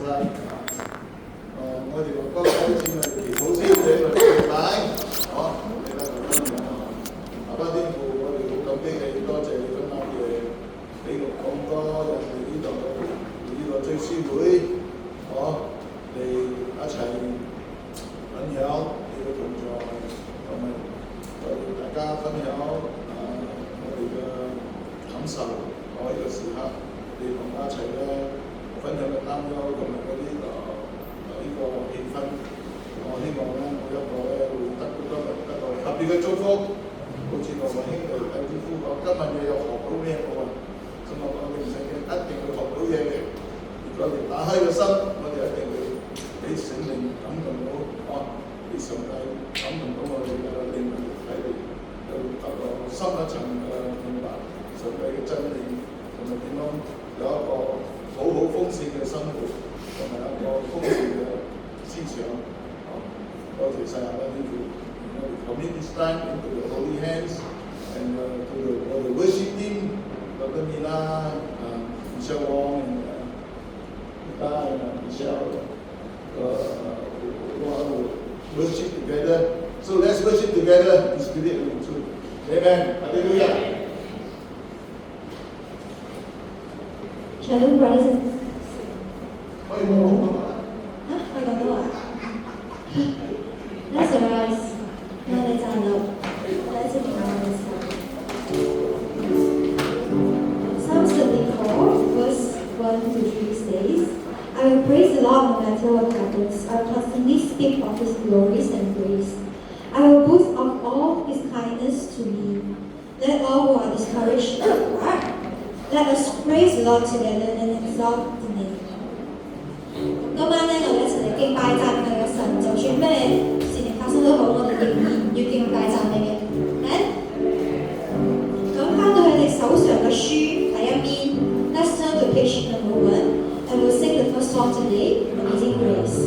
我哋話剛開始我哋祈禱先，你嚟敬拜，你得我分享。阿爸天父，我哋好感激你，多謝你今晚嘅俾我咁多人嚟呢度呢個追思會，嚟一齊分享你嘅同在，同埋大家分享我哋嘅感受。呢個時刻，你同我一齊咧分享嘅擔憂同埋嗰啲呢個氣氛，我希望咧每一個咧會得到特別嘅祝福。好似我兄弟弟子夫講，今日你又學到咩喎？咁我講你唔使驚，一定會學到嘢嘅。如果你打開個心，我哋一定會俾聖靈感動到，俾上帝感動到我哋嘅靈魂喺度，有得到深一層嘅明白上帝嘅真理。同埋點樣有一個好豐盛嘅生活，同埋一個豐盛嘅思想。多謝晒阿爸天父。Commit this time into the holy hands and to the worship team, Dr. Mina, Michelle Wong, and Ita and Michelle. Worship together. So let's worship together in spirit and truth. Amen. Hallelujah. Shalom, brothers and sisters. Let's arise. Now let's stand up. Let's acknowledge Psalm 74, verse 1 to 3 says, I will praise the Lord no matter what happens. I will constantly speak of His glories and grace. I will boast of all His kindness to me. Let all who are discouraged depart. Let us praise the Lord together and exalt the name. 今晚咧，我哋一齊嚟敬拜讚美嘅神，就算咩事情發生都好，我哋仍然要敬拜讚美嘅。咁翻到去你手上嘅書第一邊 ，Let's turn to page number 1 and we'll sing the first song today, Amazing Grace.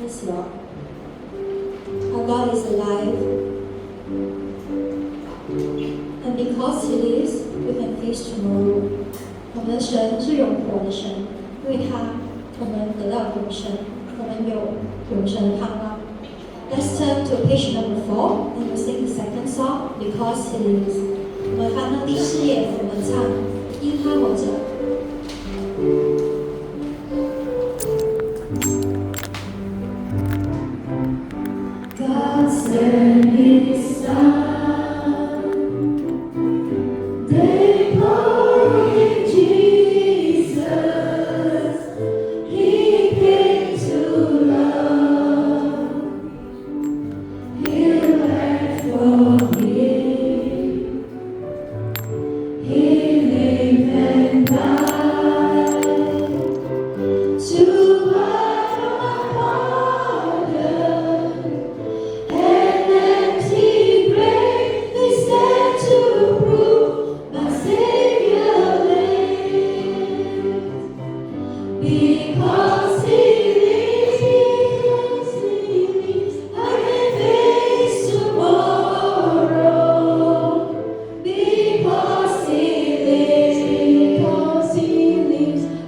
Yes, Lord. Our God is alive. And because He lives, we can face tomorrow. 我们的神是永活的神，因为他，我们得到永生，我们有永生的盼望。Let's turn to page number 4 and we'll sing the second song, Because He Lives. 我们翻到第4页，我们唱因他活着。God sent His Son, they call Him Jesus. He came to love, heal and forgive. He lived and died to buy my pardon. An empty grave is there to prove my Savior lives. Because He lives, I can face tomorrow. Because He lives,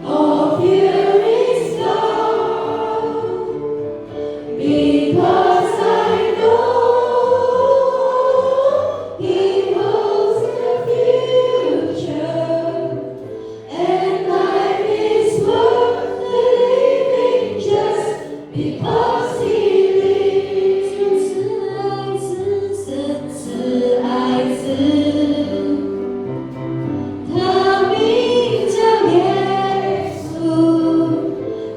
all fear is gone. Because I know He holds the future, and life is worth the living just because He lives. 深慈爱子，他名叫耶稣，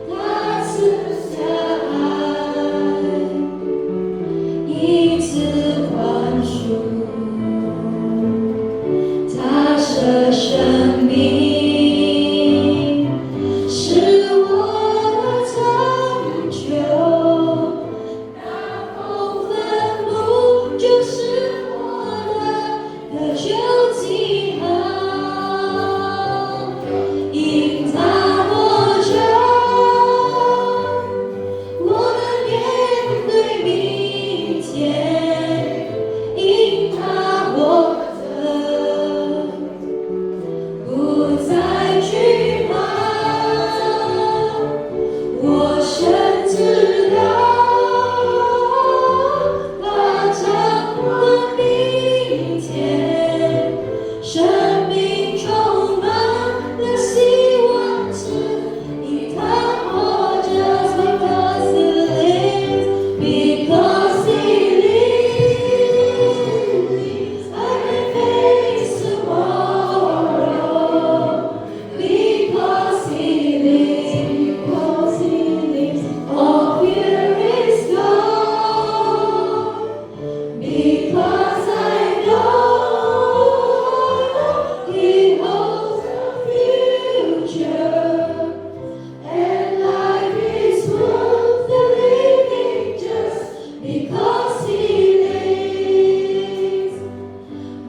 他赐下爱，以此宽恕，他舍生命，是我的拯救。那封坟墓就是我的救记号，因他活着，我能面对明天，因他活着，不再惧怕。我深知道，他掌管明天，生命充满了希望，是因他活着。Because He lives, I can face tomorrow. Because He lives, all fear is gone. Because I know He holds the future, and life is worth the living just because He lives.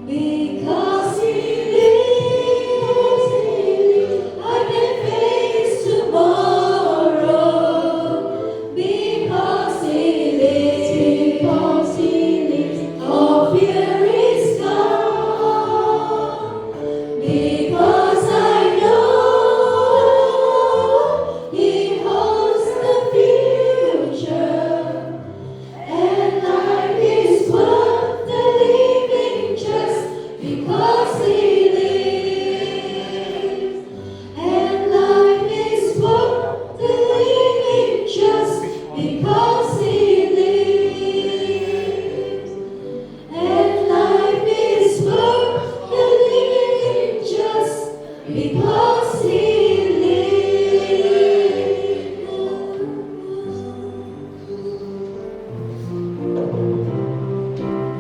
Because He lives, I can face tomorrow. Because He lives, all fear is gone. Because I know He holds the future, and life is worth the living just because He lives. And life is worth the living just because He lives. And life is worth the living just because He lives.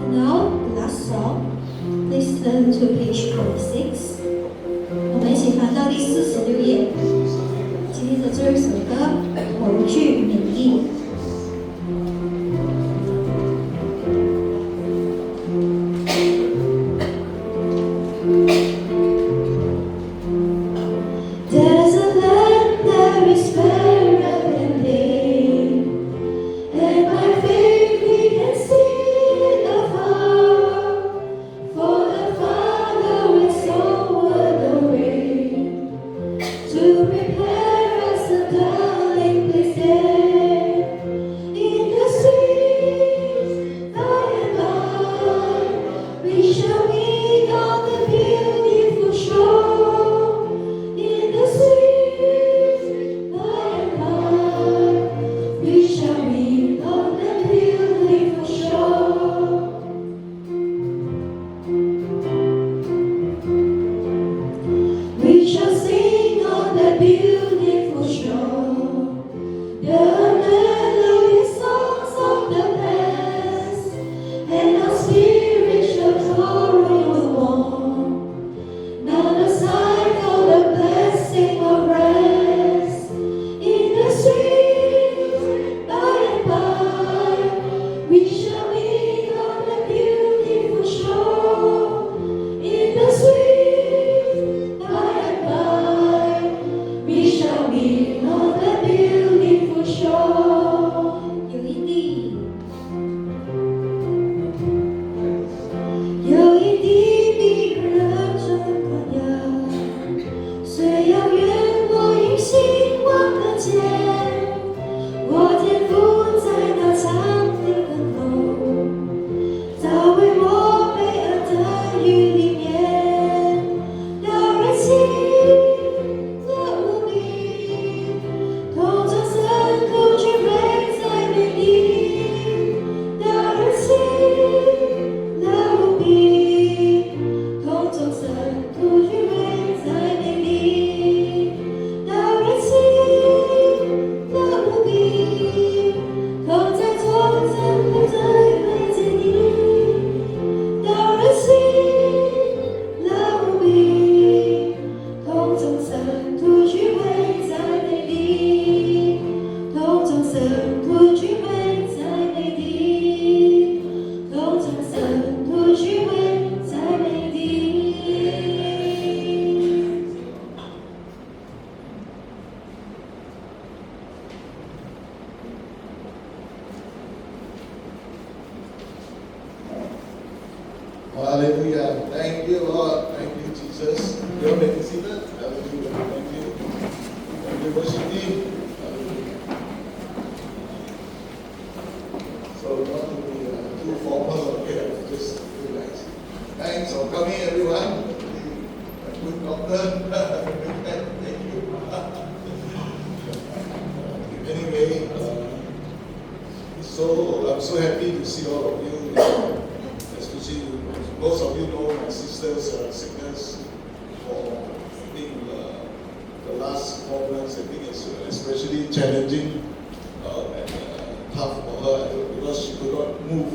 And now, the last song. Please turn to page 46. 我们一起翻到第46页。今天的最后一首歌，恐惧免疫。There's a land there is fairer than day. Hallelujah. Thank you, Lord. Thank you, Jesus. You may be seated. Hallelujah. Thank you. Thank you, worship team. Hallelujah. So, not to be too formal, okay, just relax. Thanks for coming, everyone. Good doctor. Thank you. Anyway, so I'm so happy to see all of you. Especially most of you know my sister's sickness for I think the last 4 months. I think it's especially challenging and tough for her because she could not move.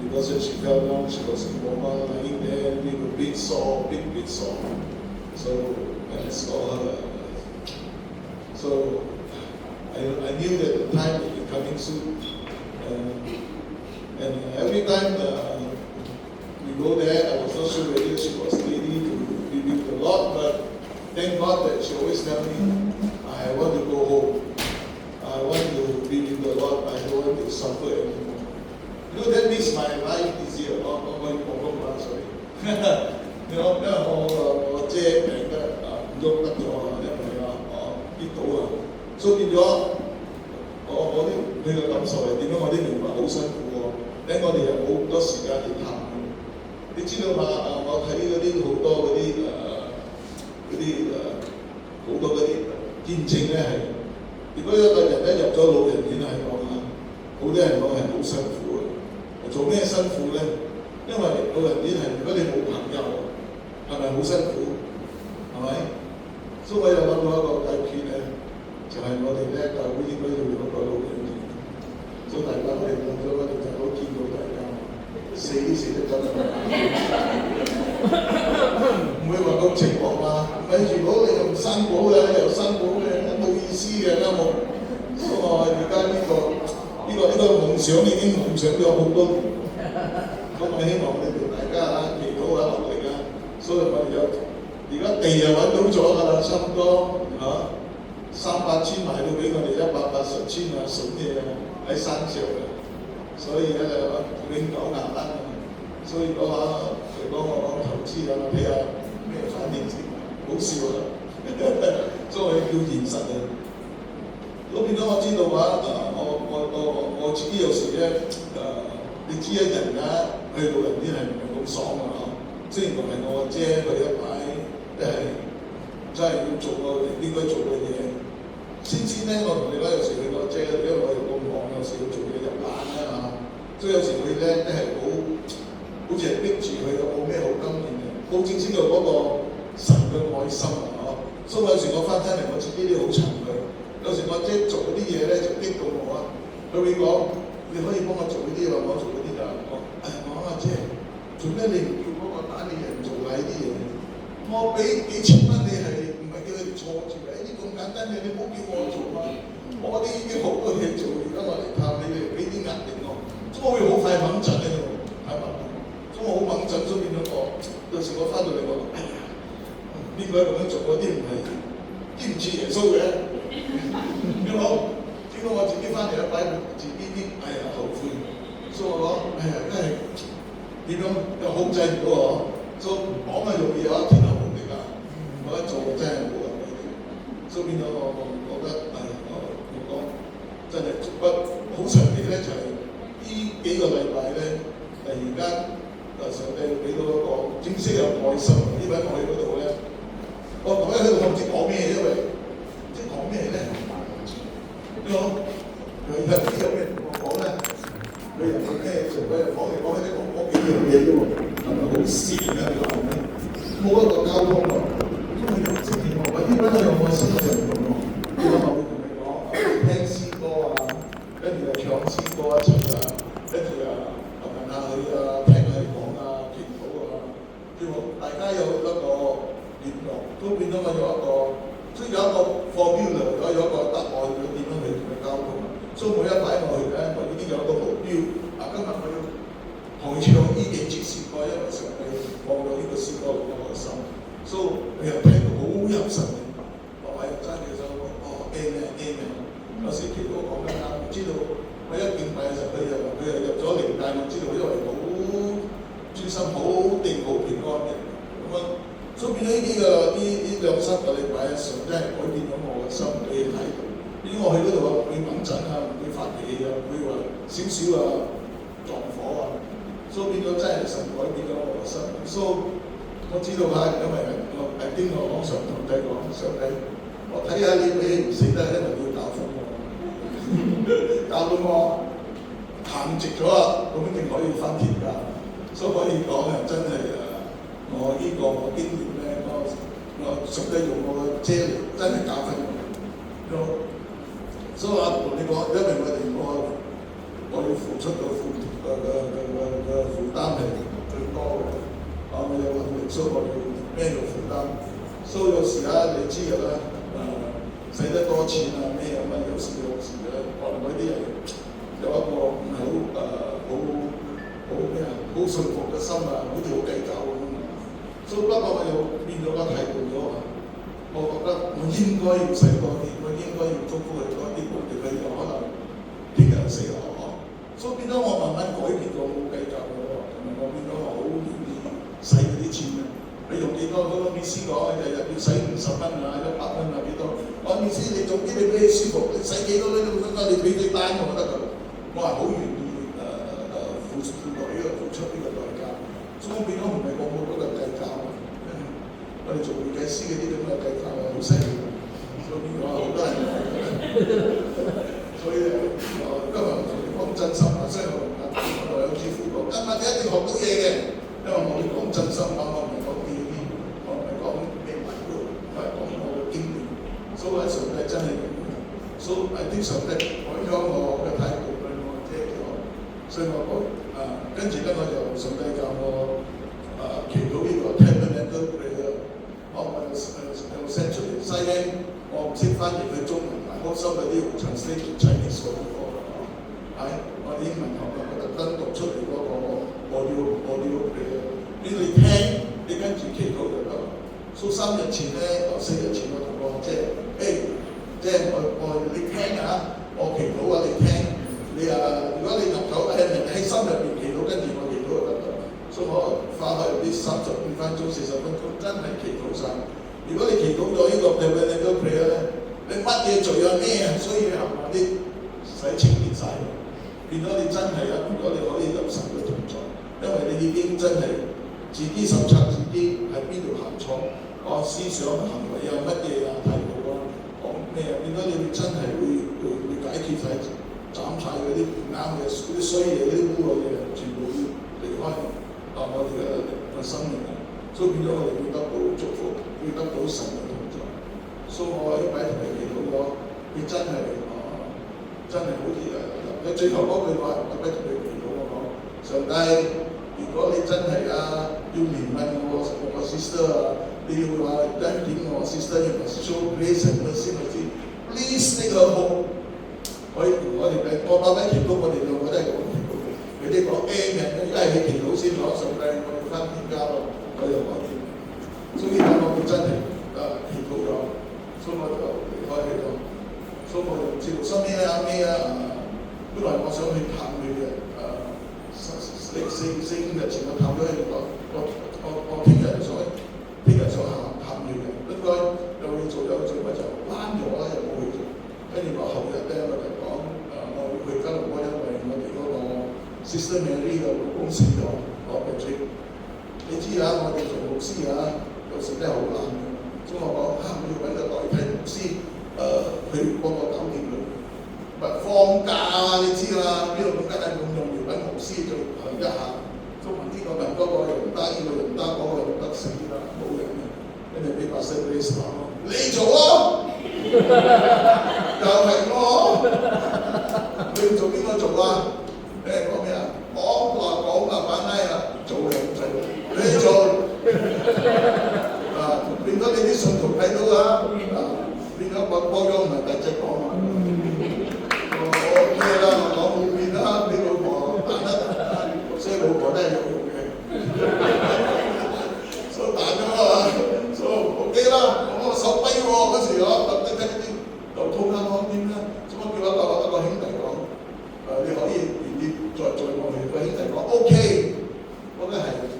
Because when she fell down, she was in coma, lying there with a big sore. So when I saw her, so I knew that the time would be coming soon. And every time we go there, I was not sure whether she was ready to be with the Lord, but thank God that she always tell me, I want to go home. I want to be with the Lord. I don't want to suffer anymore. You know, that makes my life easier. Sorry. You know, 我姐病得唔喐得咗，因為跌倒啊，所以變咗我啲佢嘅感受係點樣？我啲明白好辛苦喎，等我哋又冇咁多時間去談。你知道嘛？我睇嗰啲好多嗰啲見證咧係，如果一個人咧入咗老人院係講下，好多人講係好辛苦嘅。做咩辛苦咧？因為老人院係如果你冇朋友，係咪好辛苦？係咪？所以我又諗到一個解決咧，就係我哋咧教會應該要有一個老人院，所以大家我哋諗咗，我哋就好見到大家死得咁樣，唔會話咁情況嘛。咪如果你又生保嘅，又生保嘅，冇意思嘅啱冇。所以我而家呢個夢想已經夢想咗好多年。咁我希望你哋大家祈禱下落嚟啊！所以我哋而家地又揾到咗㗎啦，差唔多300村賣到俾我哋180村啊，筍嘢喺山上嘅，所以咧永久硬單啊！所以講下佢講我講投資啊，睇下咩反應先，好笑啊！所以叫現實啊！咁變咗我知道話我自己有時咧你知一人去老人院係唔係咁爽啊？雖然唔係我姐佢一擺，真係要做個應該做嘅嘢。先咧，我同你講有時佢個姐，因為我又咁忙，有時要做嘢就懶啊，所以有時佢咧都係好似係逼住佢，冇咩好經驗嘅，冇正式到嗰個神嘅愛心啊！所以有時我翻親嚟，我自己都好沉佢。有時我姐做嗰啲嘢咧就激到我啊！佢會講：你可以幫我做呢啲啊，我做嗰啲㗎。我話姐，做咩你唔叫嗰個打理人做㗎呢啲嘢？我俾幾千蚊你係唔係叫你哋坐住嘅？呢啲咁簡單嘅你唔好叫我做啊！我啲已經好多嘢做，而家我嚟探你哋，俾啲壓力我，咁我會好快猛震喺度，係嘛？咁我好猛震，所以變咗我有時我翻到嚟我哎呀，邊個咁樣做嗰啲唔係啲唔似耶穌嘅，你好，結果我自己翻嚟一擺自己啲哎呀後悔，所以我講哎呀真係點樣又控制唔到我，所以講係容易有一天係無敵㗎，我一做真係冇人理嘅，所以變咗我覺得我講真係好神奇咧，就係呢幾個禮拜咧，突然間上帝俾到一個正式有愛心，呢位我去嗰度咧，我講喺度我唔知講咩，因為唔知講咩咧，你講佢有啲有咩同我講咧？佢又講咩？佢又講嚟講去都講幾樣嘢啫喎，係咪好賤啊？你話係咪？冇一個交通喎，咁佢又唔識點喎？呢位我有愛心就唔同喎，呢個我會同你講，聽詩歌啊，跟住又唱詩歌一齊啊，跟住啊問下佢啊，聽佢講啊，祈禱啊，叫大家有一個聯絡，都變咗我有一個，所以有一個 formula，有一個答案，佢點樣去同佢交通。所以每一擺我去咧，我已經有一個目標。今日我要同佢唱呢幾節詩歌，因為上帝放咗呢個詩歌落我心，所以佢又聽到好入神嘅。我又揸住手，Amen。有時祈禱講得啱，知道我一敬拜嘅時候，佢又入咗靈界，我知道因為好專心好定好平安嘅咁樣。所以變咗呢兩三個禮拜啊，上真係改變咗我嘅心理態度。點解我去嗰度啊，唔會猛震啊，唔會發脾氣啊，唔會話少少啊撞火啊。所以變咗真係神改變咗我嘅心。所以我知道啊，因為我經過網上同佢講，上帝，我睇下你唔識得，因為你要教訓我，教到我行直咗啦，咁一定可以翻天㗎。所以可以講啊，真係我呢個我經驗咧，我上帝用我嘅遮嚟，真係教訓我。所以我同你講，因為我要付出嘅負擔係最多嘅，我有能力，所以我要孭到負擔。所以有時啊，你知㗎啦，使得多錢啊咩咁啊，有時咧，我哋嗰啲人有一個唔係好咩啊，好信服嘅心啊，好似好計較咁。所以不過我又變咗個態度咗啊，我覺得我應該要使多啲，我應該要祝福佢多啲，佢哋有可能聽日死我。所以變咗我慢慢改變咗，冇計較咗，同埋我變咗我好願意使嗰啲錢啊！你用幾多？嗰個意思講日日要使50蚊啊、100蚊啊幾多？我意思你總之你俾你舒服，你使幾多咧？你俾對單我得㗎。我係好願意付出呢個代價。所以我變咗唔係個個都係計較啊！我哋做會計師嗰啲咁嘅計較係好犀利，所以變咗好多人。所以今日講真心啊，所以我有支付過。今日你一定學到嘢嘅，因為我要講真心啊，我唔係講啲，我唔係講秘密喎，我係講我嘅經驗。所以上帝真係，所以啲上帝改咗我嘅態度對我遮咗。所以我講跟住咧我就上帝教我祈禱呢個 tabernacle prayer，我有 send 出嚟西英，我唔識翻譯去中文。我收嗰啲 translate to Chinese 嗰個我啲英文學嘅，我特登讀出嚟嗰個我要俾你聽，你跟住祈禱就得。所以3日前咧，4日前我同我即係我你聽啊，我祈禱啊你聽，你如果你入口喺心入邊祈禱，跟住我祈禱就得㗎。所以我花開啲35分鐘、40分鐘，真係祈禱晒。如果你祈禱咗呢個 tabernacle prayer 咧，你乜嘢罪有咩啊？所以你行埋啲使清潔晒，變咗你真係啊！如果你可以有神嘅同在，因為你已經真係自己審查自己喺邊度行錯，思想行為啊乜嘢啊態度啊講咩啊，變咗你真係會解決晒、斬晒嗰啲唔啱嘅、嗰啲衰嘢、嗰啲污穢嘢，全部要離開我哋嘅生命啊！所以變咗我哋會得到祝福，會得到神嘅同在。所以我呢位同你祈禱咗，你真係好似你最後嗰句話，我俾同你祈禱我講，上帝，如果你真係要憐憫我 sister 啊，你要話恩典我 sister， 要 show grace and mercy please take her home。我慢慢祈禱，我哋兩個都係咁祈禱嘅。佢哋講 amen， 因為你祈禱先攞上帝，我要翻天家咯，我又講掂。所以我哋真係祈禱咗。所以我就離開喺度，所以我就知道身邊咧本來我想去探佢嘅，4、5日前我探咗佢，我聽日想探佢嘅，應該有嘢做，我就關咗啦，又冇去做。跟住我後日咧我就講我會去吉隆坡，因為我哋嗰個 Sister Mary 嘅老公死咗，我病咗。你知啊，我哋做牧師啊，有時真係好難嘅。所以我講我要揾個代替牧師，去幫我搞掂佢。咪放假啊，你知啦，邊度咁梗係咁容易揾牧師做一下，都問呢個問嗰個又唔得，呢個又唔得，嗰個又唔得，死啦，冇人嘅，跟住俾把聲俾你話咯，你做咯，又係我，你唔做邊個做啊？你係講咩啊？講啊，反拉啊，做又唔做，你做。變咗你啲信徒睇到啊！變咗個波咗唔係第隻講啊！我咩啦？我講冇變啦，俾老婆彈一彈，所以老婆都係有用嘅。所以彈咗啦，所以 OK 啦。我手跛喎嗰時我特登聽啲就通啱啱點啦。所以我叫一個兄弟講，你可以願意再我哋個兄弟講 OK，我覺得係。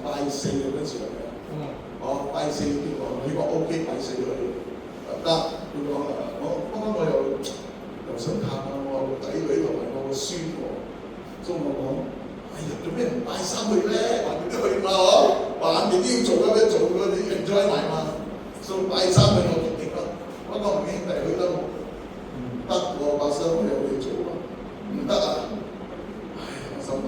發生，我有嘢做啊，唔得啊！唉，我心諗，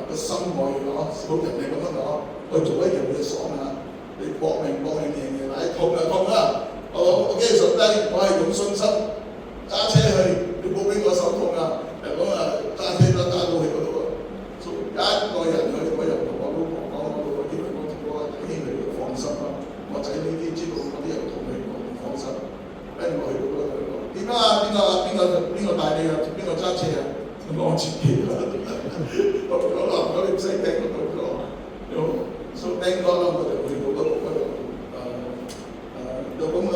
個心愛咗，好人哋咁樣講，去做一樣嘢爽啊！你搏命贏奶痛就痛啦！我基上低，我係用信心揸車去，你冇俾我手痛啊！咁啊揸車都揸到去嗰度啊！一個人去，我又同我老婆講，我老婆叫我同我弟兄嚟放心啦，我仔呢啲知道嗰啲有痛氣，我唔放心。跟住我去到嗰度，點啊？邊個帶你啊？邊個揸車啊？我自己啦。我哋唔使聽嗰度咯。所以聽歌啦，我就去到嗰度有咁嘅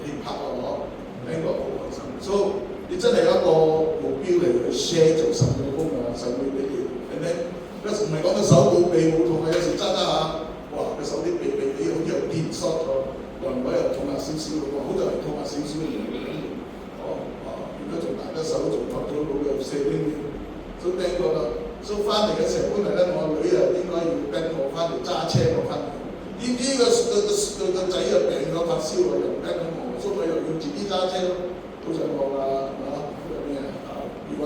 氣魄啊！我聽過好開心。所以你真係一個目標嚟去 share 做神嘅工啊！神會俾你，係咪？有時唔係講到手冇臂冇痛啊，有時揸下，哇！個手啲臂好似有電縮咗，又唔係又痛下少少嘅喎，好就係痛下少少嘅。如果仲大得手，仲拍咗老又射邊，都聽過啦。所以翻嚟嘅時候，本來咧我女啊應該要跟我翻嚟揸車我翻嚟，點知個仔又病咗發燒喎，又唔跟我，所以我又要自己揸車咯。好似我如果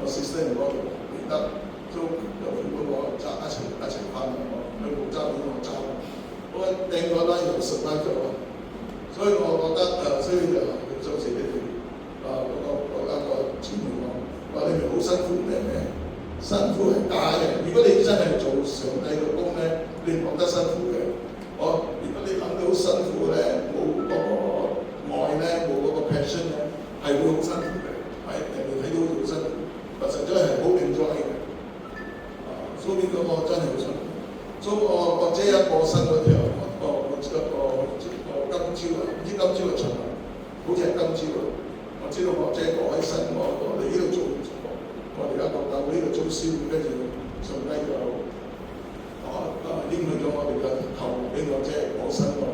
我 sister 嗰度唔得，都又如果我揸一齊翻嚟，佢冇揸俾我揸，我掟咗啦又實翻咗，所以我覺得所以就做時你哋嗰個姊妹講話你哋好辛苦咩？辛苦係假嘅。如果你真係做上帝嘅工咧，你唔覺得辛苦嘅。如果你諗到辛苦咧，冇嗰個愛咧，冇嗰個 passion 咧，係會好辛苦嘅。人哋睇到好辛苦，實在係好 enjoy 嘅。所以呢個我真係好辛苦。所以我姐一過身嗰條，我今朝啊，唔知今朝係尋日，好似係今朝啊。我知道我姐過喺身，我哋呢度做。我哋而家教會呢度做燒，跟住上低就應許咗我哋嘅頭俾我姐過身喎。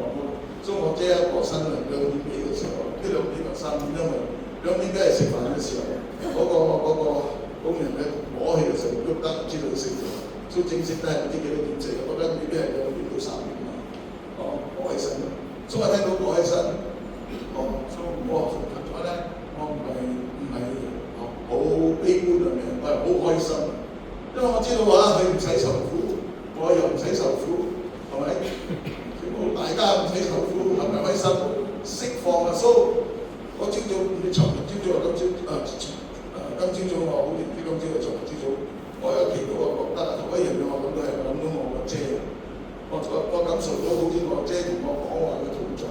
所以我姐一過身2點幾嘅時候，呢2點或3點，因為2點幾係食飯嘅時候，嗰個工人咧攞起嘅時候喐得，唔知道食咗，所以正式都係唔知幾多點食。我覺得未必係2點到3點啊。過起身，所以我聽到過起身，所以我從頭咗咧，我唔係好悲觀嘅，我係好開心，因為我知道話佢唔使受苦，我又唔使受苦，係咪？大家唔使受苦，係咪開心？釋放啊！所以我朝早，你尋日朝早啊，今朝早我好似唔知今朝係尋日朝早，我有祈禱我覺得同一樣嘢，我諗到係諗到我個姐，我感受到好似我姐同我講話嘅同在，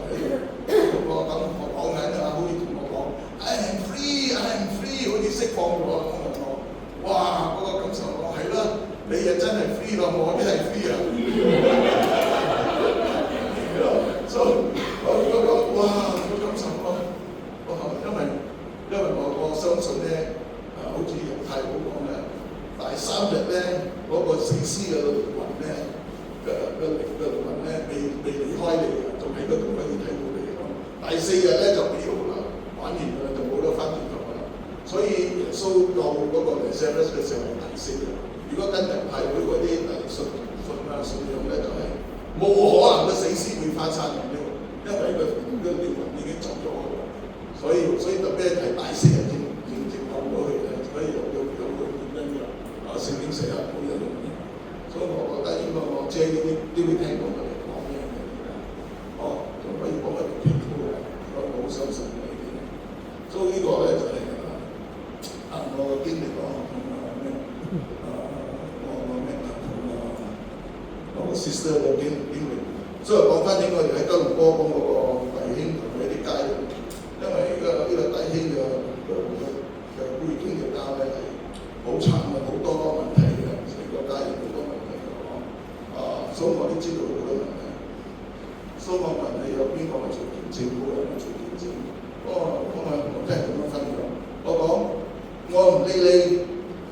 我講緊啊，好似同我講 I'm free，好似釋放咗咁樣我，哇！嗰個感受我係啦，你又真係 free 啦，我啲係 free 啊，所以哇！個感受因為我相信咧，好似猶太佬講嘅，第3日咧嗰個死屍嘅靈魂咧嘅靈魂咧未離開你嘅，仲喺嗰度可以睇到你嘅。第4日咧就幾好啦，玩完啦就冇得翻轉頭啦。所以耶穌到嗰個嚟 service 嘅時候係第4日。如果跟猶太會嗰啲信仰咧，就係冇可能嘅死屍會翻生嘅，因為個靈魂已經走咗嘅。所以特別係第4日先講到佢嘅，所以有個原因嘅。聖經寫得好有用嘅，所以我覺得應該我姐呢啲都會聽到佢哋講呢樣嘢。仲可以講一個祈禱嘅，我好相信呢啲。所以呢個咧就係我嘅經歷咯，我 sister 嘅經歷。所以講翻起我哋喺吉隆坡嗰個弟兄同佢啲家人，因為呢個弟兄嘅背景嘅家咧係好慘嘅，好多問題嘅，成個家人好多問題嘅所以我都知道好多問題。所以我問你有邊個係做見證，冇人係做見證。我真係咁樣分享。我講我唔理你，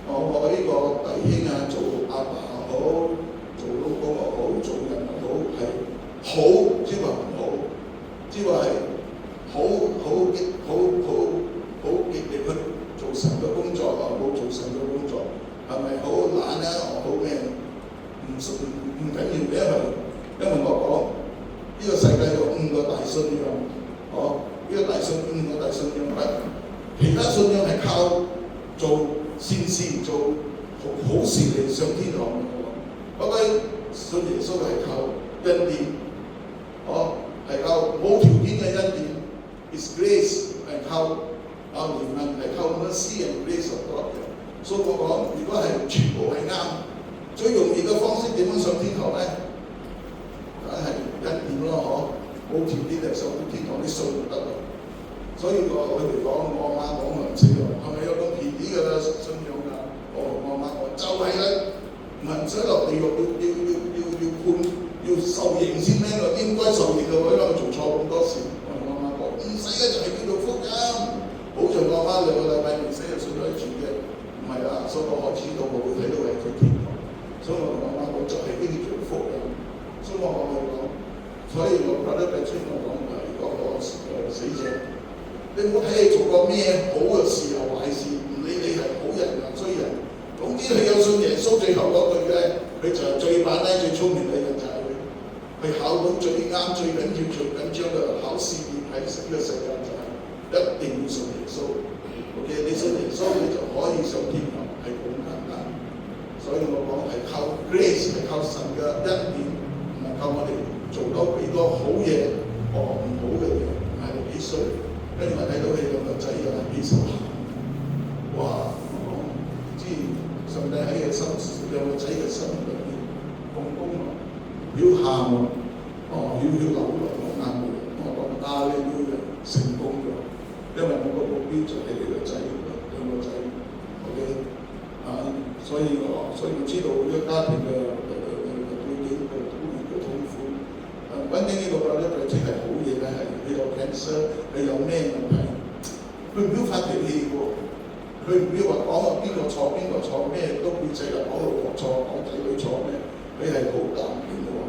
我呢個弟兄啊，做阿爸好，做老公又好，做人又好，係好，即係話唔好，即係話係好極力去做神嘅工作啊，冇做神嘅工作，係咪好懶啊？好咩？唔緊要，因為我講呢個世界有5個大信仰，呢個5個大信仰其他信仰係靠做善事、做好事嚟上天堂嘅。不過信耶穌係靠恩典，係靠冇條件嘅恩典 ，is grace 係靠憐憫，係靠 mercy and grace of God 嘅。所以我講，如果係全部係啱，最容易嘅方式點樣上天堂咧？梗係恩典咯，冇條件就上到天堂，啲信就得啦。所以佢哋講，我阿媽講唔識喎，係咪有咁便宜㗎啦信仰㗎？我阿媽講就係啦，唔使落地獄要判要受刑先咩？應該受刑嘅喎，因為做錯咁多事。我阿媽講唔使啊，就係叫做福音。好在我阿媽2個禮拜未死就信咗主嘅，唔係啊，所以我開始到我會睇到係佢天堂。所以我同我阿媽講就係呢叫福音。所以我講佢講，所以我覺得俾尊我講係嗰個死者。你唔好睇你做過咩好嘅事又壞事，唔理你係好人又衰人。總之佢有信耶穌，最後嗰句咧，佢就係最板咧、最聰明嘅人就係佢考到最啱、最緊要、最緊張嘅考試業喺呢個世界就係一定要信耶穌。OK， 你信耶穌你就可以上天堂，係咁簡單。所以我講係靠 grace， 係靠神嘅恩典，唔係靠我哋做多幾多好嘢，唔好嘅嘢，唔係你幾衰。跟住我睇到佢兩個仔啊，幾受嚇！哇！我講，知上帝喺佢心兩個仔嘅心裏邊放工啊，要喊啊，要流落眼淚。我講阿利路亞成功咗，因為我個目標就係你個仔兩個仔。OK 所以我知道呢個家庭嘅背景嘅痛苦。揾緊呢個咧，佢真係好嘢咧，係佢有 cancer， 佢有咩問題？佢唔要發脾氣喎，佢唔要話講話邊個錯咩都會仔嚟講老婆錯，講仔女錯咩？佢係好淡定嘅喎。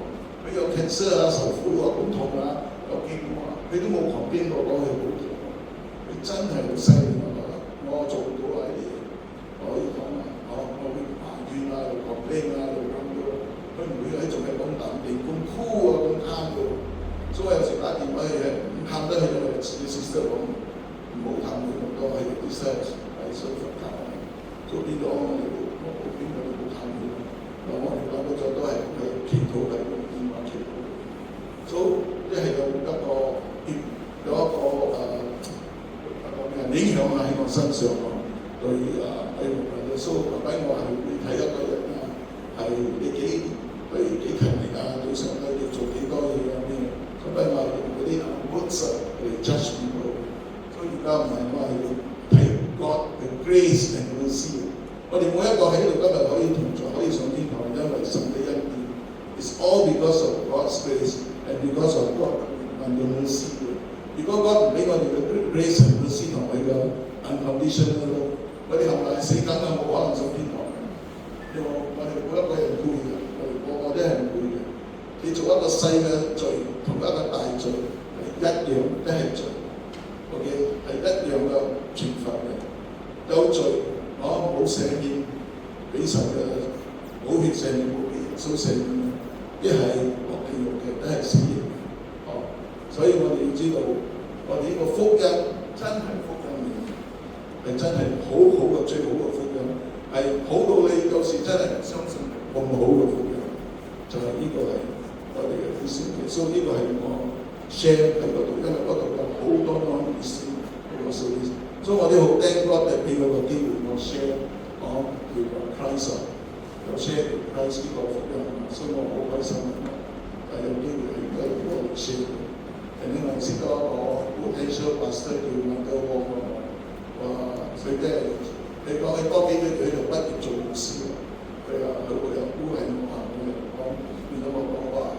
佢有 cancer 啊，受苦啊，好痛啊，有見過啊，佢都冇同邊個講佢好痛。佢真係好犀利，我覺得我做唔到啊啲嘢，我可以講啊，我會埋怨啊，又講咩啊，又咁樣。佢唔會喺仲係咁淡定、咁酷啊、咁啱嘅，所以有時打電話去唔喊得去，因為你 sister 講唔好喊佢咁多，係啲 research 係需要教，所以變咗我哋邊個都冇喊佢。我哋兩個就都係祈禱係用電話祈禱，所以即係有一個咩影響喺我身上咯。對所以爸爸我係會睇一個人啊，係你幾勤力啊，對上帝你做幾多嘢啊咩？咁不係話用嗰啲 words 嚟 judge people。所以而家唔係我係要睇 God 嘅 grace and mercy。我哋每一個喺度今日可以同在，可以上天堂，因為神嘅恩典。It's all because of God's grace and because of God and the mercy。如果 God 唔俾我哋嘅 grace and mercy 同佢嘅 unconditional， 我哋係咪死梗啊？冇可能上天堂嘅。因為我哋每一個人配嘅，我哋係唔配嘅。你做一個細嘅罪同一個大罪係一樣，都係罪。OK， 係一樣嘅懲罰嘅。有罪，冇赦免，俾神嘅冇血赦免，冇俾耶穌赦免，一係落地獄嘅，都係死刑。所以我哋要知道，我哋呢個福音真係福音嚟，係真係好好嘅最好嘅福音。係好到你有時真係唔相信咁好嘅福音，就係呢個係我哋嘅故事嘅。所以呢個係我 share 喺嗰度，因為嗰度有好多故事，好多數字。所以我哋好 thank God 俾我個機會我 share 講叫 Christ， 又 share Christ 呢個福音，所以我好開心有機會喺嗰度 share。另外識到一個 potential pastor 叫麥德旺佢即係你講起多幾句，佢就畢業做牧師。佢話佢會有孤係我行嘅講，變咗我講話，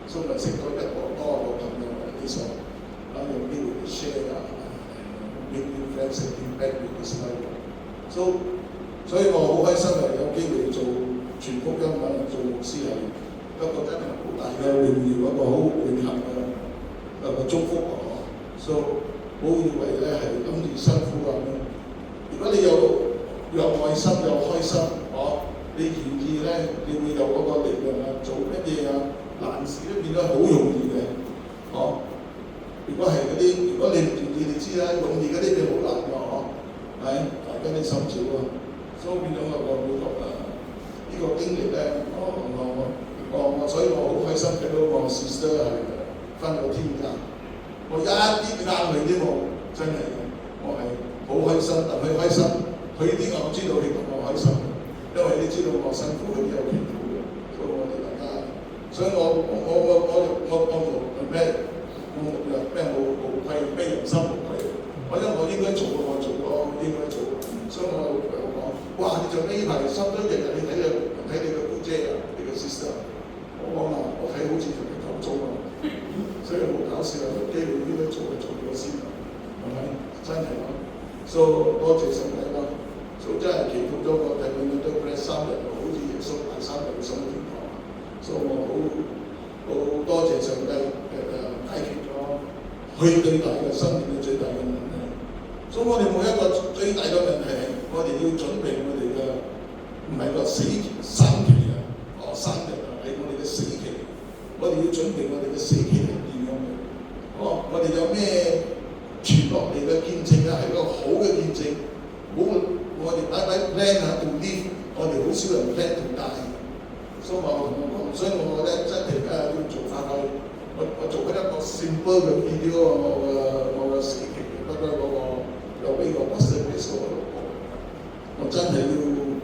所以咪識到一個多個朋友嚟啲上，有機會 share 啊 ，make new friends and impact with this life。所以我好開心係有機會做全福音做牧師係一個真係好大嘅榮耀，一個好榮幸嘅祝福我。所以唔好以為咧係諗住辛苦啊。如果你有愛心有開心，你願意咧，你會有嗰個力量啊，做乜嘢啊，難事都變得好容易嘅，如果係嗰啲，如果你唔願意，你知啦，容易嗰啲就好難嘅，心照啊，所以變咗我覺得呢個經歷咧，所以我好開心睇到我 sister 係翻到天家，我一啲壓力都冇，真係我係好開心，戥佢開心，佢啲我知道佢同我開心，因為你知道我辛苦，佢都有祈禱嘅，所以我哋大家，所以我冇愧，咩人心無愧，因為我應該做嘅我做咗，我應該做，所以我講，哇！你做呢排差唔多日日你睇你個姑姐啊，你個 sister， 我講啊，我睇好似同你夠鐘啊，所以好搞笑啊！有機會應該做咗先，係咪？真係咯，所以多謝上帝啦，所以真係祈禱咗我哋永遠都嗰3日，好似耶穌第3日上天堂，所以我好多謝上帝解決咗佢最大嘅生命嘅最大嘅問題。所以我哋每一個最大嘅問題係，我哋要準備我哋嘅唔係個死期生期啊，生日啊，係我哋嘅死期。我哋要準備我哋嘅死期係點樣嘅？我哋有咩傳落嚟嘅見證啊？係一個好嘅見證。我哋擺 plan 啊 to live， 我哋好少人 plan to die。所以我咧真係要做翻佢。我做緊一個 simple 嘅 video， 我嘅死期，不過有俾個 master piece 我真係要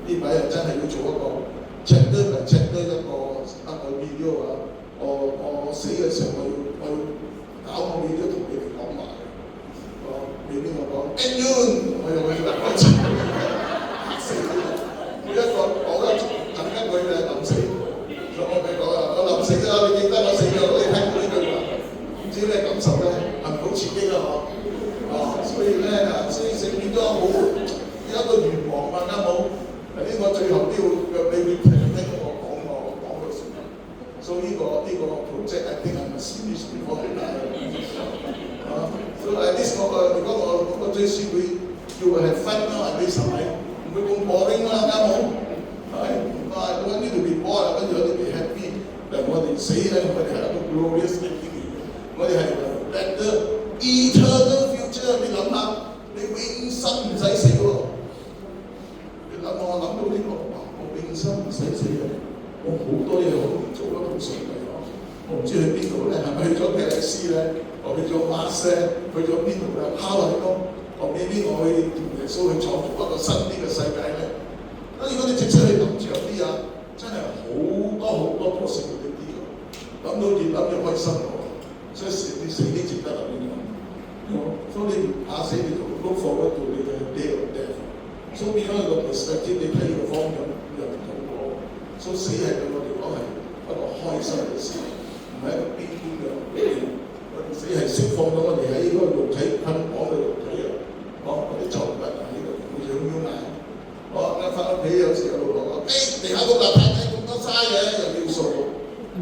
呢排又真係要做一個 chapter by chapter 一個 video 啊！我死嘅時候我要搞個 video 同你哋講埋。未必我講 Anyun， 我又去講死每一個講一等一句嘅臨死。所以我哋講啊，我臨死啦，你記得我死咗，你聽到呢句話，唔知咩感受咧？係咪好刺激啊？所以咧所以成變咗好有一個願望啊，啱好。呢個最後都要你聽我講嘅時間。所以呢個 project I think I must finish before I die。所以如果我最少會叫佢係分啦，係咪？唔會咁boring啦，啱好。I don't need to be bored， 跟住我哋 be happy。但我哋死咧，我哋係一個 glorious ending， 我哋係 better eternal future。你諗下，你永生唔使死喎。你諗我諗到呢個，我永生唔使死嘅，我好多嘢可以做得好順利咯。我唔知去邊度咧，係咪去咗皮利斯咧？我去咗馬舍，去咗邊度咧？哈利咯，我俾邊個去同耶穌去創造一個新啲嘅世界咧？如果你直接去諗長啲啊，真係好多 possibility 嘅，諗到越諗越開心喎。所以你死啲值得諗呢樣。所以你唔怕死，你就 look forward to你嘅 day of death。所以變咗一個 perspective， 你睇呢個方向又唔同咗。所以死係對我哋講係一個開心嘅事，唔係一個悲觀嘅嘢。死係釋放咗我哋喺呢個肉體捆綁嘅肉體啊！我哋就唔係喺呢度好似好冤硬。我翻屋企有時有老婆講：地下個邋遢仔咁多沙嘅，又要掃，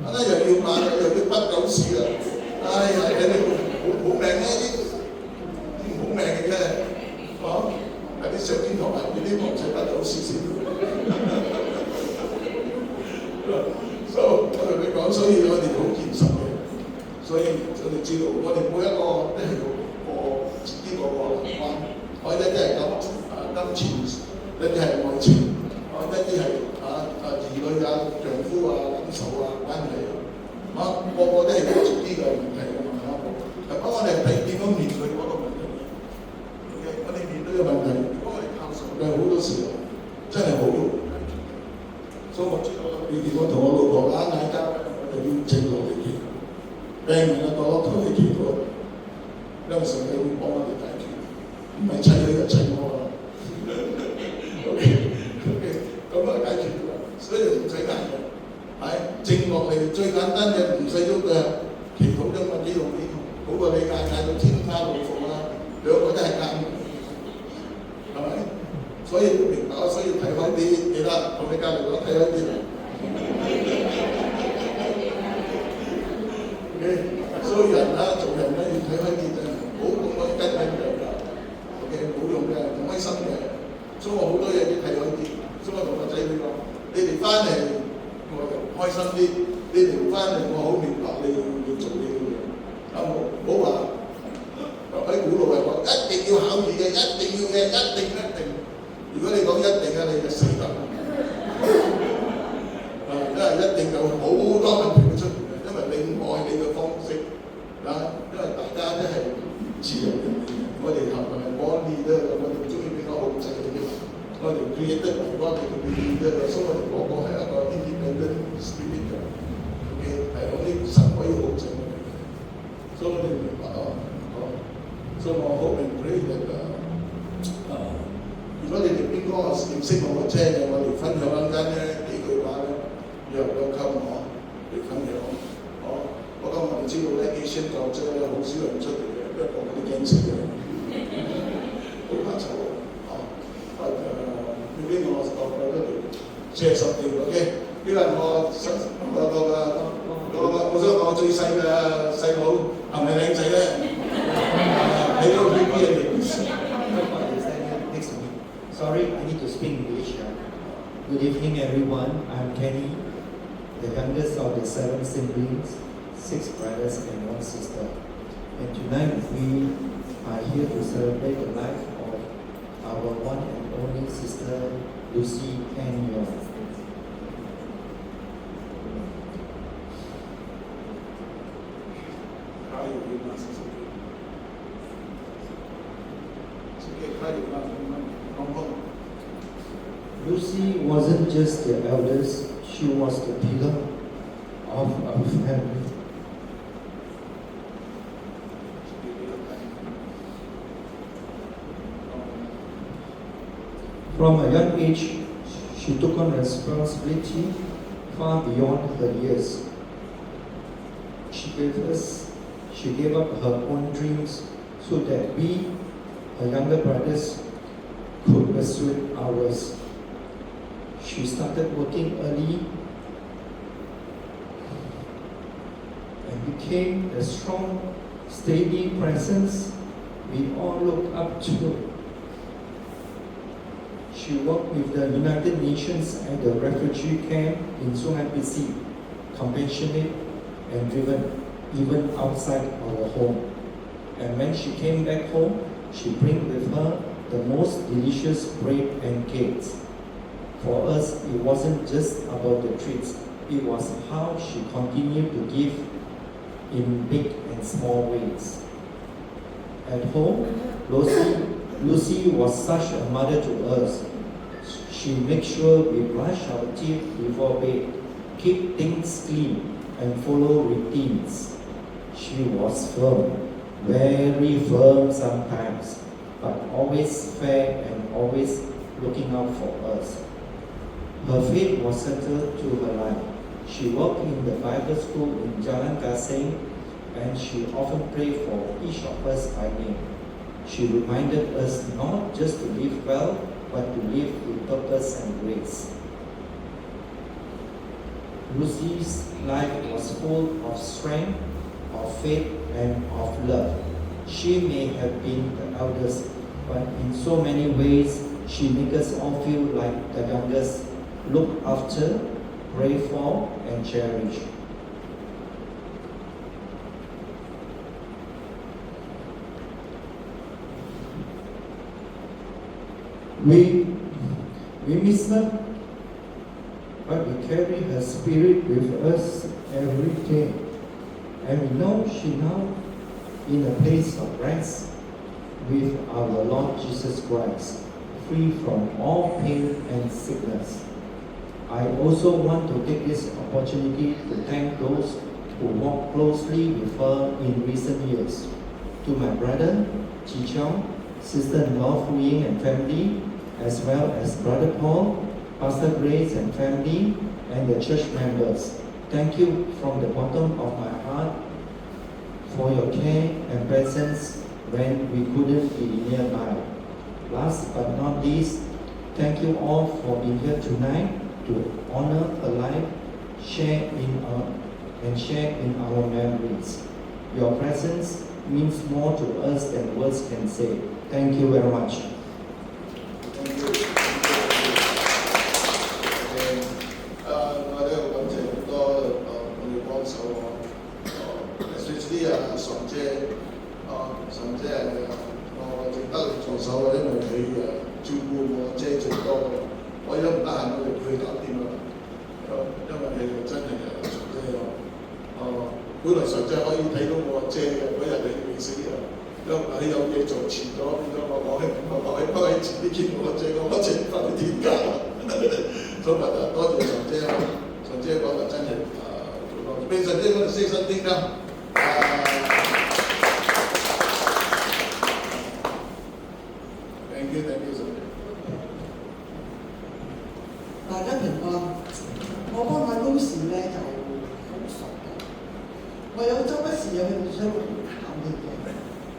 又要抹，又要筆狗屎啊！你好命呢啲好命嘅啫，喺啲上天堂入邊啲黃仔筆狗屎先。我同你講，所以我哋好現實嘅，所以我哋知道，我哋每一個都係要過自己個難關，我一啲係金錢。一啲係愛情，一啲係兒女啊、丈夫啊、感受啊、關係啊，個個都係有自己嘅問題嘅嘛。不過我哋係點樣面對嗰個問題？我哋面對嘅問題，如果我哋靠上帝，好多時候真係好容易解決。所以我知道，如果同我老婆嗌交，我就要靜落嚟祈禱，病人嘅角落頭去祈禱，因為上帝會幫我哋解決，唔係砌佢就砌我啊。咁啊解決咗，所以就唔使嗌嘅，靜落嚟最簡單嘅，唔使喐嘅祈禱啫嘛，幾容易，好過你嗌到天花龍鳳啦，兩個都係啱嘅，係咪？所以明白，所以睇開啲，記得同你教嚟講睇開啲。所以人啊，做人咧要睇開啲啫，唔好咁多跟緊人㗎。OK， 冇用嘅，唔開心嘅。所以我好多嘢要睇開啲。所以我同個仔女講：你哋翻嚟我就開心啲，你哋唔翻嚟我好明白你要做呢啲嘢。唔好話喺古老係講一定要考試嘅，一定要嘅，一定。如果你講一定啊，你就死得。因為一定有好多問題會出現嘅，因為你愛你嘅方式因為大家都係自由人嚟嘅，我哋係咪幫你咧？我哋中意比較控制嘅，我哋 create 得嚟幫你嘅 create 嘅，所以我哋個個係一個 independent spirit 嘅 ，OK 係嗰啲神可以控制我哋嘅，所以我哋明白所以我好明 pray 如果你哋邊個認識我嘅車嘅，我哋分享一間咧幾句話咧，又有溝我嚟分享。我今日知道咧，Asian 教車咧好少人出嚟嘅，因為我啲驚死嘅，好怕醜呢個我覺得嚟車十條 OK，呢個我想我最細嘅細佬係咪靚仔咧？喺嗰個 BB 入邊。Sorry, I need to speak English. Good evening, everyone. I'm Kenny, the youngest of the 7 siblings, 6 brothers and 1 sister. And tonight we are here to celebrate the life of our one and only sister, Lucy Ann Yong. Lucy wasn't just the eldest, she was the pillar of our family. From a young age, she took on responsibility far beyond her years. She gave up her own dreams so that we, her younger brothers, could pursue ours. She started working early and became a strong, steady presence we all looked up to. She worked with the United Nations at the refugee camp in Sungai Besi, compassionate and driven even outside our home. And when she came back home, she brought with her the most delicious bread and cakes. For us, it wasn't just about the treats, it was how she continued to give in big and small ways. At home, Lucy was such a mother to us. She made sure we brush our teeth before bed, keep things clean, and follow routines. She was firm, very firm sometimes, but always fair and always looking out for us. Her faith was central to her life. She worked in the Bible school in Jalan Gasing, and she often prayed for each of us by name. She reminded us not just to live well, but to live with purpose and grace. Lucy's life was full of strength, of faith, and of love. She may have been the eldest, but in so many ways, she made us all feel like the youngest, looked after, prayed for, and cherished. We miss her, but we carry her spirit with us every day. And we know she now in a place of rest with our Lord Jesus Christ, free from all pain and sickness. I also want to take this opportunity to thank those who worked closely with her in recent years. To my brother, Chi Chong, sister-in-law Fu Ying and family, as well as Brother Paul, Pastor Grace and family, and the church members. Thank you from the bottom of my heart for your care and presence when we couldn't be nearby. Last but not least, thank you all for being here tonight to honor her life, share in our memories. Your presence means more to us than words can say. Thank you very much. 多㗎。我而家唔得閒，我哋去搞掂啦。因為真係長姐本來長姐可以睇到我姐嘅嗰日你未死啊，因為佢有嘢做遲咗，變咗我講喺前啲見我姐，我請翻去天家。所以多謝長姐啊，長姐講得真係做多，俾長姐我哋say something啦。Thank you, thank you, sir. 大家平安，我幫阿 Lucy 咧就好熟嘅，我有周不時有去想探佢嘅。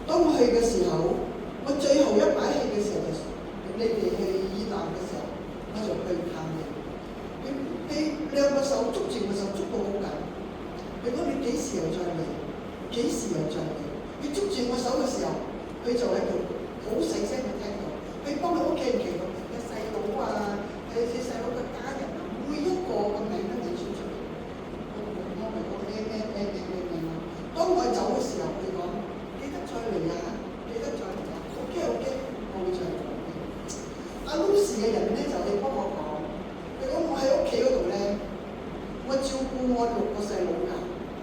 當我去嘅時候，我最後一擺戲嘅時候就你哋去以南嘅時候，我就去探你。你兩個手捉住我手捉到好緊，你講你幾時又再嚟？幾時又再嚟？你捉住我手嘅時候，佢就喺度好細聲去聽到，佢幫佢屋企人祈禱，你細佬啊，你細佬嘅家人啊，每一個個名都寫出嚟。我咪講咩。當我走嘅時候，佢講記得再嚟啊，記得再嚟啊。OK，我會再嚟。阿 Lucy 嘅人咧就係幫我講，佢講我喺屋企嗰度咧，我照顧我6個細佬㗎，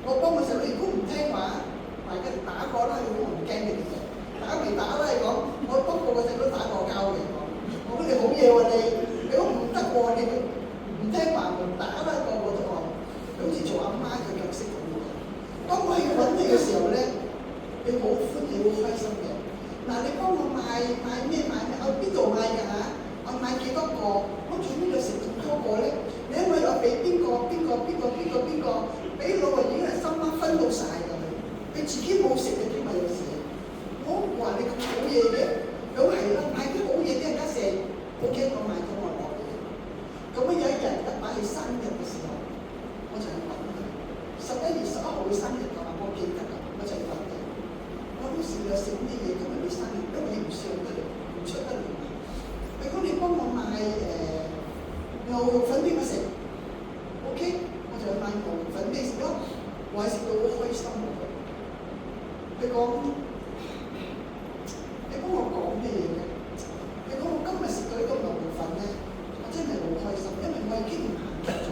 我幫我細佬，如果唔聽話，大家打過啦，我唔驚你哋嘅。打未打啦？你講，我幫個細佬打過交嘅講，我講你好嘢喎你，你講唔得喎，你唔聽話唔打啦個我就話，好似做阿媽嘅角色咁喎。當我去揾你嘅時候咧，你好歡喜好開心嘅。嗱，你幫我買咩？我邊度買㗎嚇？我買幾多個？我做咩要食咁多個咧？你因為我俾邊個？俾老人已經係心媽分到晒㗎啦，佢自己冇食嘅添嘛有時。我話你咁好嘢嘅，咁係啦，買啲好嘢啲人家食，好驚我買咗我落嘅。咁樣有一日一擺起生日嘅時候，我就去揾佢。11月11號嘅生日㗎嘛，我記得㗎，我就去揾佢。我當時有食咩嘢？今日你生日，因為你唔上得嚟，唔出得嚟。佢講你幫我買牛肉粉俾我食 ，OK， 我就去買牛肉粉俾食咯。我係食到好開心喎。佢講。你幫我講咩嘢嘅？你講我今日食到呢個牛肉粉咧，我真係好開心，因為我已經唔行得咗，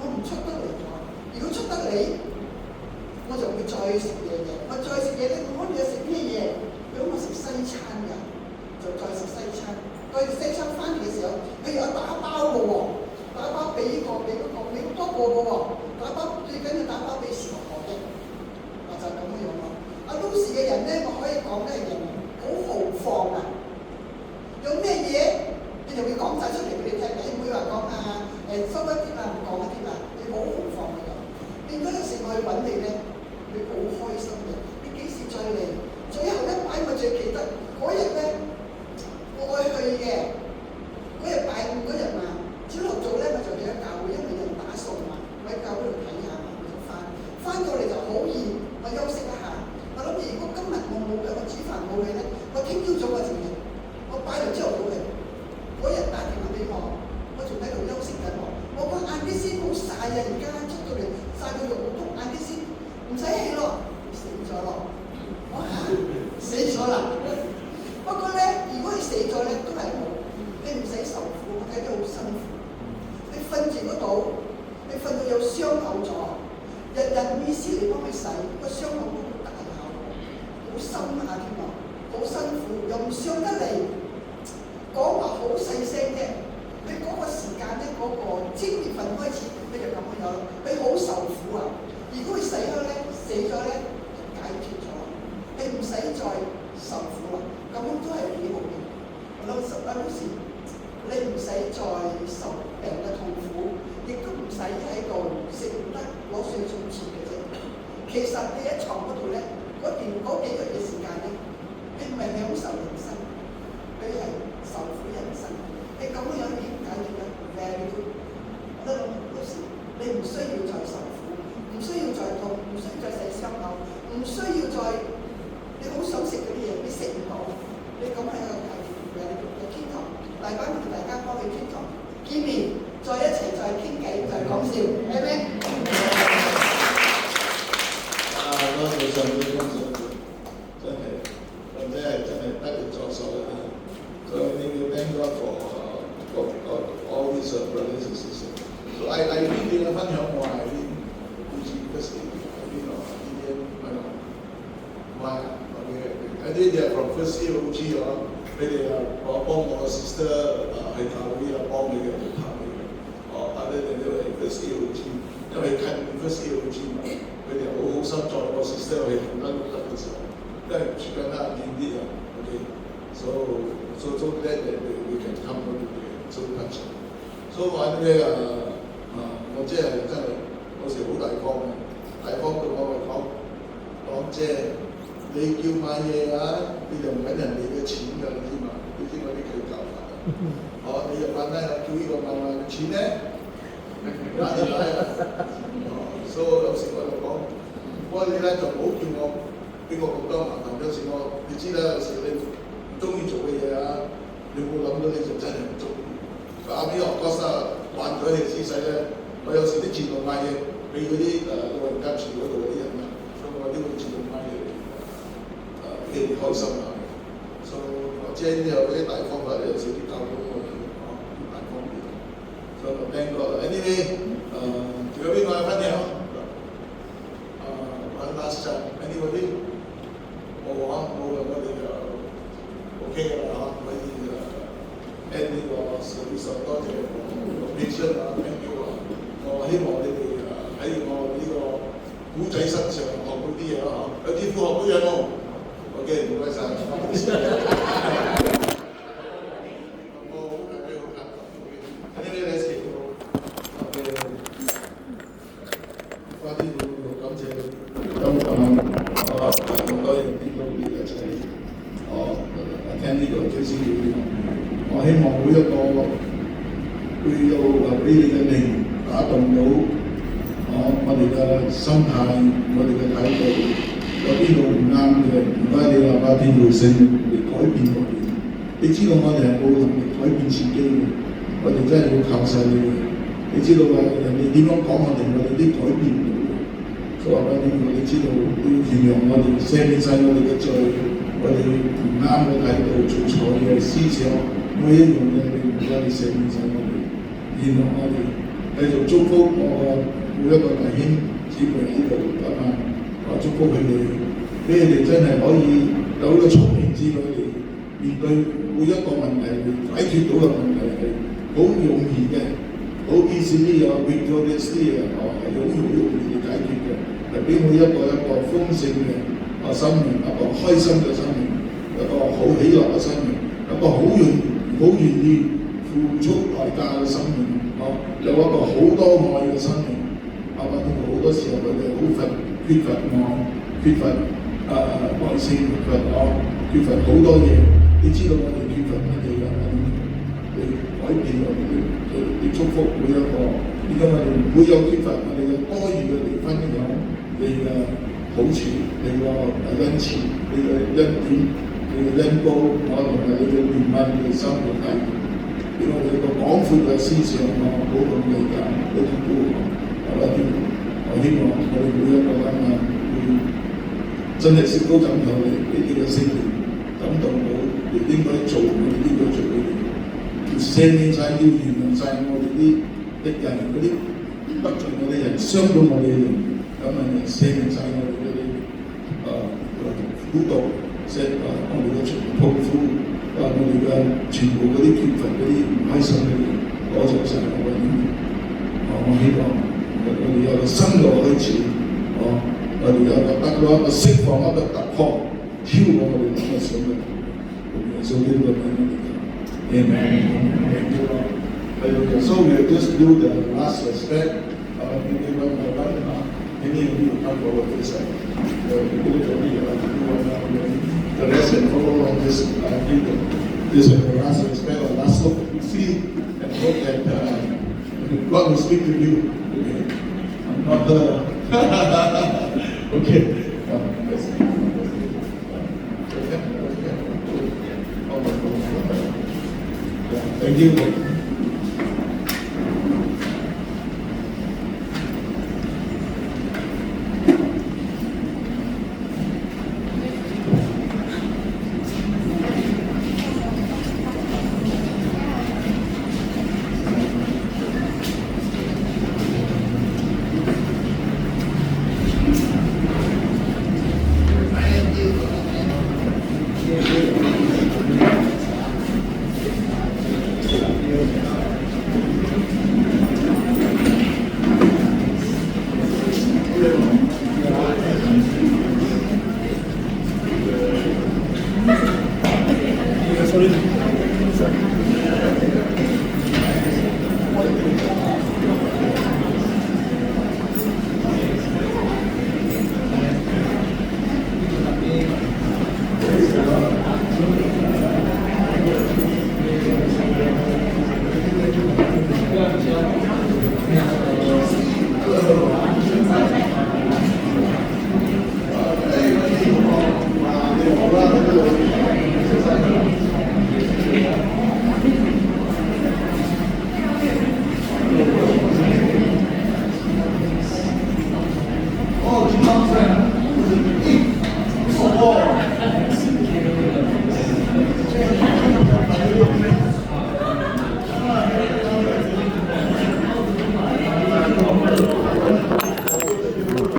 我唔出得嚟咗。如果出得嚟，我就會再食嘢嘅。我再食嘢咧，我講你有食咩嘢？如果我食西餐㗎，就再食西餐。再食西餐翻嚟嘅時候，佢有打包嘅喎，打包俾呢個俾嗰個，俾好多個嘅喎。打包最緊要打包俾小學嘅，我就咁樣咯。阿 Lucy 嘅人咧，我可以講咧係人好豪放啊！有咩嘢你就會講晒出嚟俾你聽，你唔會話講收一啲啊，唔講一啲啊，你好豪放嘅咁。變咗有時我去揾你咧，你好開心嘅。你幾時再嚟？最後一擺我最記得嗰日咧，我去嘅嗰日拜五嗰日嘛，朝頭早咧我就去咗教會，因為有人打掃嘛，我喺教會度睇下嘛，我就翻到嚟就好熱，我休息一下。我諗住如果今日我冇嘅，我煮飯冇嘅咧，我聽朝早我就嚟，我擺嚟朝頭早嚟。嗰日打電話俾我仲喺度休息緊喎。我講晏啲先好曬啊，而家出到嚟曬到肉好痛，晏啲先唔使氣咯，死咗咯。我嚇死咗啦！不過咧，如果你死咗咧，都係好，你唔使受苦，我睇到好辛苦。你瞓住嗰度，你瞓到有傷口咗，日唔意思嚟幫佢洗，個傷口都好大下喎，好深下添喎，好辛苦，又唔傷得嚟，講話好細聲啫。你嗰個時間咧，嗰個7月份開始，你就咁樣咯，你好受苦啊！如果佢死咗咧，就解決咗，你唔使再受苦啦，咁樣都係幾好嘅。老時，你唔使再受病嘅痛苦，亦都唔使喺度食唔得攞水做錢嘅啫。其實你喺床嗰度咧，嗰幾個月嘅時間咧，你唔係享受人生，你係受苦人生。你咁樣點解決咧 ？Very good。我覺得老時你唔需要再受苦，唔需要再痛，唔需要再洗傷口，唔需要再你好想食嗰啲嘢，你食唔到，你咁係一個解決 very good 嘅天堂。大家同大家幫你天堂見面，再一齊再傾偈，再講笑，係咪？多謝上帝幫助，真係得力助手啦。所以你要 thank God for friends, brothers and sisters. So I think they have found why I think first aid. I think Indian, why? I think they are from first aid OG佢哋幫我 sister 去教會幫你嘅去教會other than 因為 first aid OG，因為近 first aid OG 嘛，佢哋好好心在我 sister 去行得碌得嘅時候，因為住緊啦遠啲啊 ，OK，so glad that we can come to so much。所以話咧我即係真係有時好大方嘅，大方到我咪講姐。你叫買嘢你就唔揾人哋嘅錢㗎，你知嘛？你知我啲佢教法你就問啦，叫呢個問錢咧，打電話所以有時我就講，不過你咧就唔好叫我俾我咁多麻煩。有時你知啦，有時你唔中意做嘅嘢你冇諗到你就真係唔中意。後尾我覺得慣咗你嘅姿勢咧，我有時啲自動買嘢俾嗰啲老人家住嗰度嗰啲人所以我都會自動買嘢。幾開心所以我知有啲大方法，有時啲教到我哋啲大方面，所以我聽過啦。Anyway，仲有邊個分享？One last time，anybody？冇啦，我哋就 OK 啦可以end 呢個service，多謝patient thank you 我希望你哋喺我呢個古仔身上學到啲嘢有啲副學到嘢冇？OK， 唔該晒。Anyway， let's keep going。花啲好感謝咁多人啲到呢一齊聽呢個最先要我希望每一個會有俾你嘅靈打動到我哋嘅心態，我哋嘅態度。有邊度唔啱嘅，唔該你話把天父聖嚟改變我哋。你知道我哋係冇能力改變自己嘅，我哋真係要靠晒你。你知道人哋點樣講我哋都改變唔到嘅。所以話把天父，你知道要原諒我哋，赦免晒我哋嘅罪，我哋唔啱嘅態度，做錯嘅思想，每一樣嘢你唔該你赦免晒我哋，原諒我哋，繼續祝福我每一個弟兄姊妹喺度我祝福佢哋，俾佢哋真係可以有呢個聰明智慧嚟面對每一個問題，解決到嘅問題係好容易嘅，好 easily victoriously 係好容易解決嘅，係俾每一個豐盛嘅生命，一個開心嘅生命，一個好喜樂嘅生命，一個好願意付出代價嘅生命，有一個好多愛嘅生命。好多時候佢哋好缺乏愛，缺乏耐性，缺乏好多嘢。你知道我哋缺乏乜嘢㗎？你改變我哋，你祝福每一個。點解我哋唔會有缺乏我哋嘅多餘嘅嚟分享你嘅好處，你嘅恩慈，你嘅恩典，你嘅恩膏，同埋你嘅憐憫，你嘅生活態度，俾我哋一個廣闊嘅思想，好咁理解，好咁高。我希望我哋每一個會真係識高感受你哋嘅聖靈感動到，你應該做，我哋應該做嘅嘢，要赦免晒，要原諒晒我哋啲敵人嗰啲得罪我哋人、傷到我哋嘅人，咁赦免晒我哋嗰啲苦毒，我哋嘅痛苦，我哋嘅全部嗰啲缺乏嗰啲唔開心嘅嘢，攞咗晒我哋。我希望。我哋有個新嘅開始，我哋有得到一個釋放，一個突破，超過我哋諗嘅想嘅，所以呢個名Amen. So we just do the last respect. Maybe one by one, any of you come forward this side. The rest and follow on this. Give this the last respect or last look. See and hope that God will speak to you. Not her. Okay. Thank you.